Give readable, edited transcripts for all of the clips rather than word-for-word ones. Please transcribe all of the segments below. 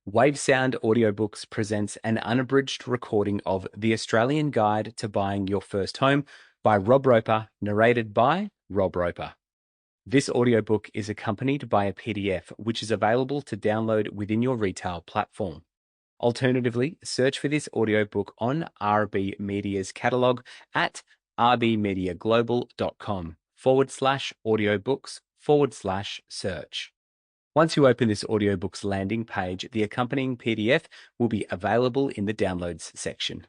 Wave Sound Audiobooks presents an unabridged recording of The Australian Guide to Buying Your First Home by Robbo Roper, narrated by Robbo Roper. This audiobook is accompanied by a PDF which is available to download within your retail platform. Alternatively, search for this audiobook on RB Media's catalogue at rbmediaglobal.com/audiobooks/search. Once you open this audiobook's landing page, the accompanying PDF will be available in the downloads section.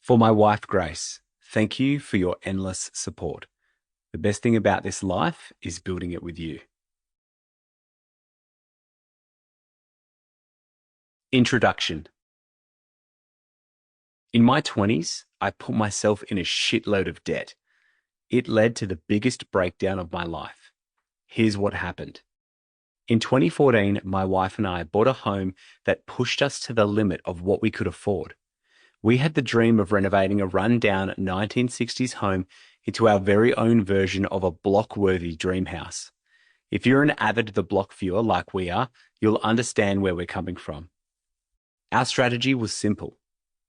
For my wife, Grace, thank you for your endless support. The best thing about this life is building it with you. Introduction. In my 20s, I put myself in a shitload of debt. It led to the biggest breakdown of my life. Here's what happened. In 2014, my wife and I bought a home that pushed us to the limit of what we could afford. We had the dream of renovating a run-down 1960s home into our very own version of a block-worthy dream house. If you're an avid The Block viewer like we are, you'll understand where we're coming from. Our strategy was simple.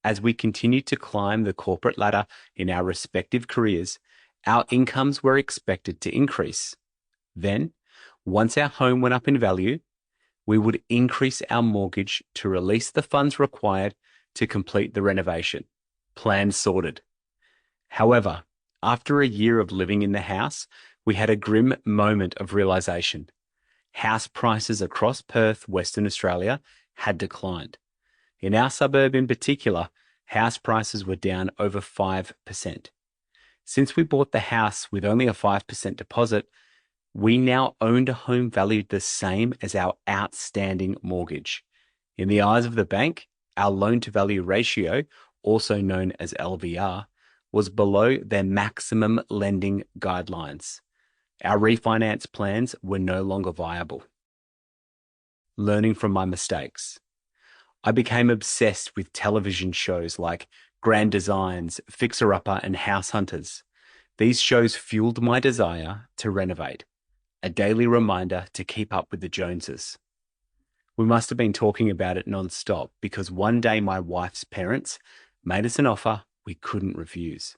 As we continued to climb the corporate ladder in our respective careers, our incomes were expected to increase. Then, once our home went up in value, we would increase our mortgage to release the funds required to complete the renovation. Plan sorted. However, after a year of living in the house, we had a grim moment of realization. House prices across Perth, Western Australia, had declined. In our suburb in particular, house prices were down over 5%. Since we bought the house with only a 5% deposit, we now owned a home valued the same as our outstanding mortgage. In the eyes of the bank, our loan-to-value ratio, also known as LVR, was below their maximum lending guidelines. Our refinance plans were no longer viable. Learning from my mistakes. I became obsessed with television shows like Grand Designs, Fixer Upper, and House Hunters. These shows fueled my desire to renovate, a daily reminder to keep up with the Joneses. We must have been talking about it non-stop because one day my wife's parents made us an offer we couldn't refuse.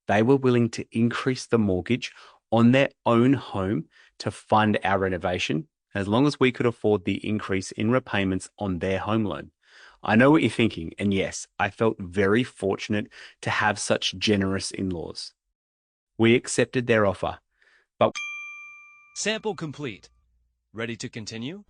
They were willing to increase the mortgage on their own home to fund our renovation, as long as we could afford the increase in repayments on their home loan. I know what you're thinking, and yes, I felt very fortunate to have such generous in-laws. We accepted their offer, but Sample complete. Ready to continue?